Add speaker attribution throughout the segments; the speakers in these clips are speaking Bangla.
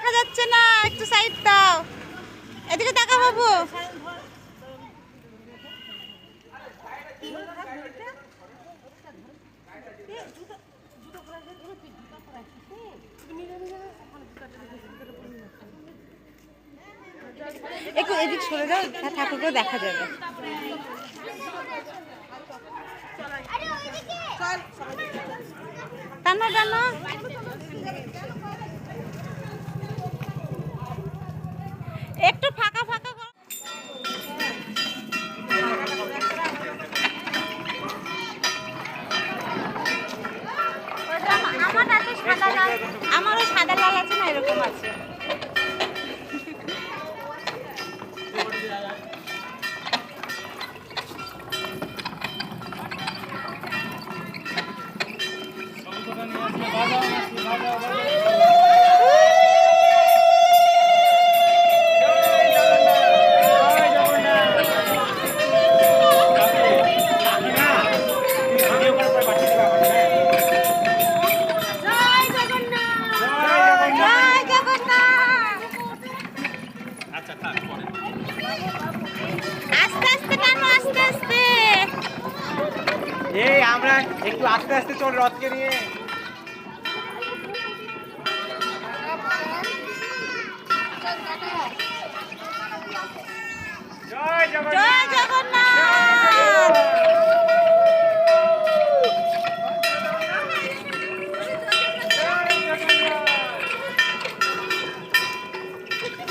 Speaker 1: দেখা যাচ্ছে না, একটু সাইড দাও। এদিকে দেখা বাবু। একটু এদিক সরে যাও, ঠাকুরকে দেখা যাবে। টানো টানো। একটু ফাঁকা ফাঁকা করো। আমারও সাদা লাল আছে না, এরকম আছে।
Speaker 2: এই আমরা একটু আস্তে আস্তে চল রথকে নিয়ে। জয় জগন্নাথ,
Speaker 1: জয় জগন্নাথ।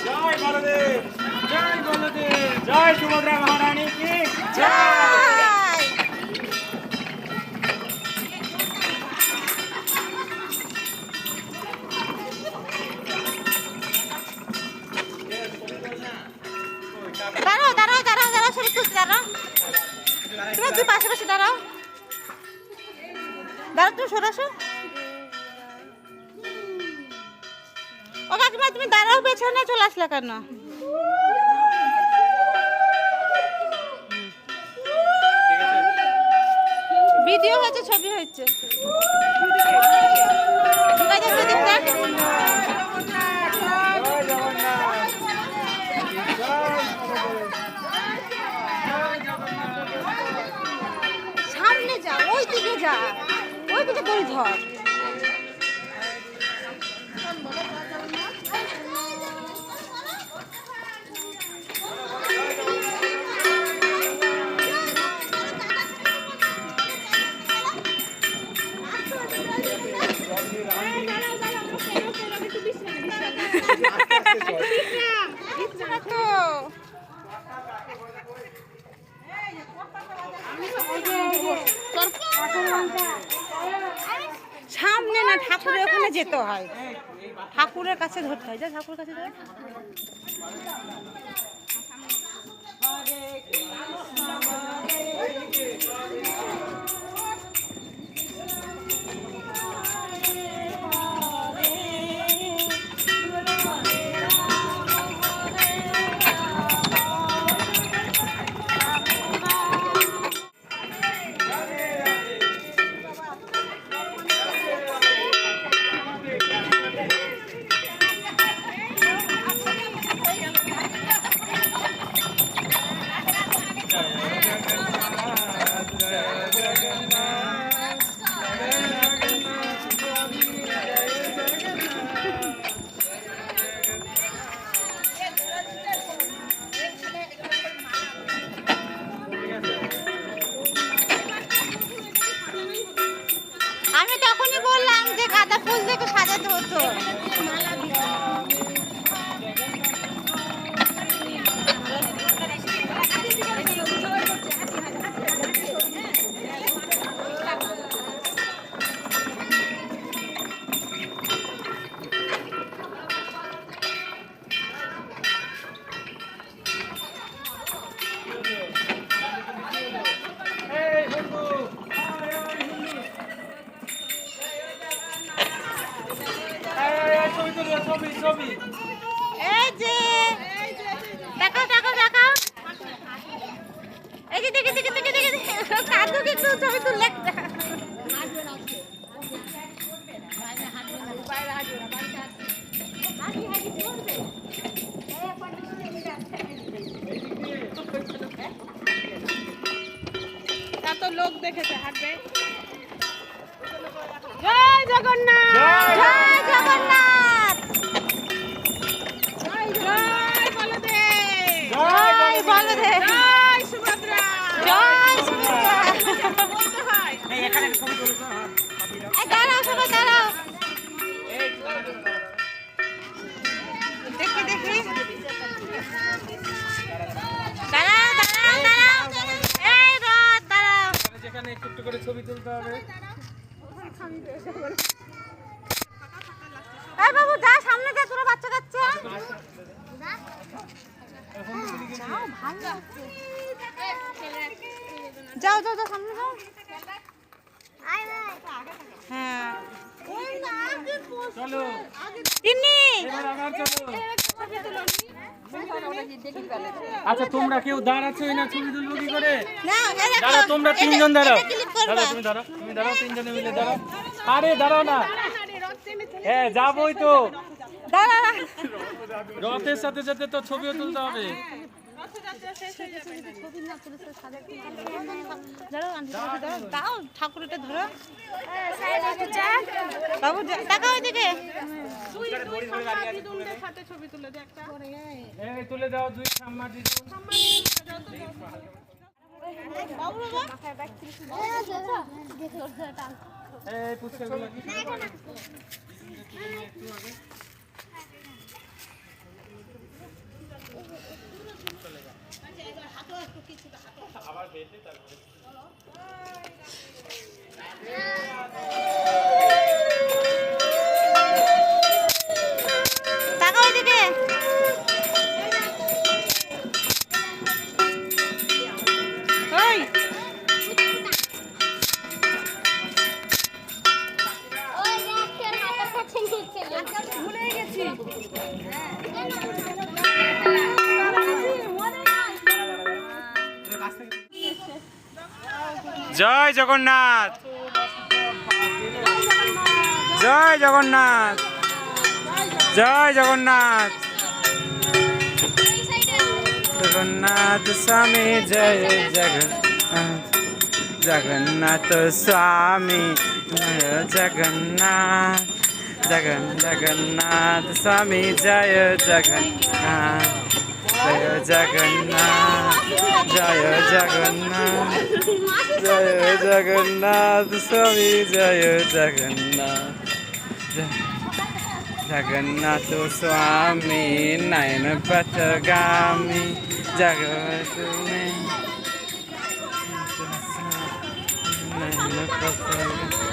Speaker 2: জয় বলদেব, জয় বলদেব, জয় সুভদ্রা মহারানী কি জয়।
Speaker 1: দাঁড়াও দাঁড়াও দাঁড়াও দাঁড়াও, সরে তুলতে দাঁড়াও। তুমি দুই পাশে পাশে দাঁড়াও, দাঁড়াও তুমি সরাসো। ও কাকিমা তুমি দাঁড়াও, পেছনে চলে আসলে কেন? ভিডিও হয়েছে, ছবি হয়েছে। সামনে যা, ওই দিকে যা, ওই দিকে দড়ি ধর। সামনে না, ঠাকুরের ওখানে যেতে হয়, ঠাকুরের কাছে ধরতে হয়। যা ঠাকুরের কাছে ধর। আমি তখনই বললাম যে গাঁদা ফুল দেখে সাজাতে হতো। এই যে দেখো দেখো দেখো, এই যে দেখে দেখে দেখে দেখে কাদু কিন্তু ছবি তুললে। হাঁটি হাঁটি দেখেছে হাঁটবে। জয় জগন্নাথ, জয় জগন্নাথ, জয় বলদেব, জয় বলদেব, জয় সুভদ্রা, জয় সুভদ্রা। দাঁড়াও সবাই দাঁড়াও, দেখি দেখি, দাঁড়াও দাঁড়াও দাঁড়াও, এই রথ দাঁড়াও।
Speaker 2: যেখানে একটু একটু করে ছবি তুলতে হবে।
Speaker 1: এই বাবু যা, সামনে যা, তোরা বাচ্চা কাচ্চা যাও যাও যাও, সামনে যাও। হ্যাঁ
Speaker 2: চলো
Speaker 1: তিন্নি,
Speaker 2: এবার আবার চলো। আচ্ছা তোমরা কেউ দাঁড়াচ্ছই না, ছবি তুলবো কি করে?
Speaker 1: না এই দেখো,
Speaker 2: দাঁড়াও, তোমরা তিনজন দাঁড়াও।
Speaker 1: এটা ক্লিক করবা।
Speaker 2: দাঁড়াও, তুমি দাঁড়াও, তিনজনে মিলে দাঁড়াও। আরে দাঁড়াও না, হ্যাঁ যাবোই তো।
Speaker 1: দাঁড়া
Speaker 2: রথের সাথে সাথে তো ছবিও তুলতে হবে।
Speaker 1: দাও ঠাকুরটা ধরো। বাবু টাকা ওইদিকে
Speaker 2: এই তুলে দাও, দুই ঠাম্মা দিদুন। এই পুচকাগুলো কি
Speaker 1: টাকা ওইদিকে। ওই
Speaker 2: জয় জগন্নাথ, জয় জগন্নাথ, জয় জগন্নাথ, জগন্নাথ স্বামী জয় জগন্নাথ, জগন্নাথ স্বামী জয় জগন্নাথ, জগন্নাথ স্বামী জয় জগন্নাথ, জয় জগন্নাথ, জয় জগন্নাথ, জয় জগন্নাথ স্বামী জয় জগন্নাথ, জগন্নাথ স্বামী নয়ন পথগামী, জগৎ में নয়ন পথগামী।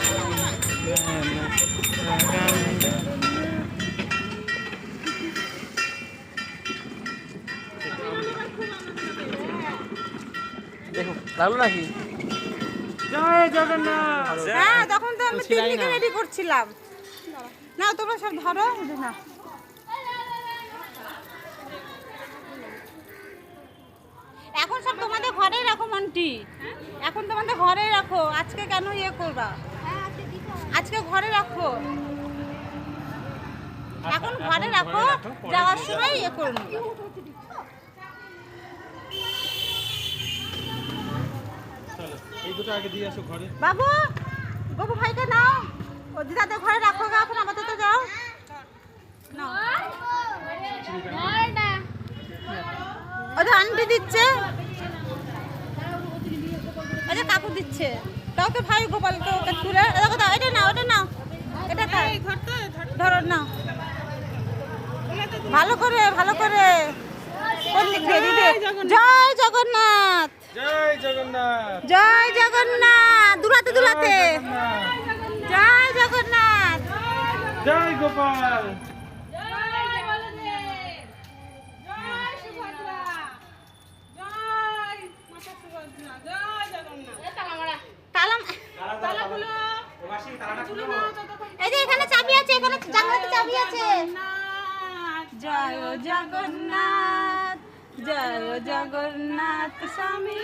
Speaker 2: দেখো লাগলো নাকি? জয় জগন্নাথ।
Speaker 1: হ্যাঁ তখন তো আমি তিন্নিকে রেডি করছিলাম। না তোমরা সব ধরো না। এখন সব তোমাদের ঘরেই রাখো মন্টি, এখন তোমাদের ঘরেই রাখো। আজকে কেন ইয়ে করবা, আজকে ঘরে রাখো, এখন ঘরে রাখো, যাওয়ার সময় ইয়ে করে নেবো।
Speaker 2: এই দুটো আগে দিয়ে আসো ঘরে।
Speaker 1: বাবু বাবু ভাইকে নাও, ও দিদাদের ঘরে রাখো গা, এখন আপাতত যাও। নাও ওদের আন্টি দিচ্ছে, ওই যে কাকু দিচ্ছে, দাও তো ভাই গোপালকে ওকে তুলে দেখো, দাও এটা নাও, ওটা নাও, এটা ধরো নাও, ভালো করে ভালো করে। জয় জগন্নাথ,
Speaker 2: জয় জগন্নাথ,
Speaker 1: জয় জগন্নাথ, দুলাতে দুলাতে, জয় জগন্নাথ,
Speaker 2: জয় গোপাল,
Speaker 1: এই যে এখানে চাবি আছে, এখানে জানলাতে চাবি আছে। জয় জগন্নাথ, জয় জগন্নাথ স্বামী।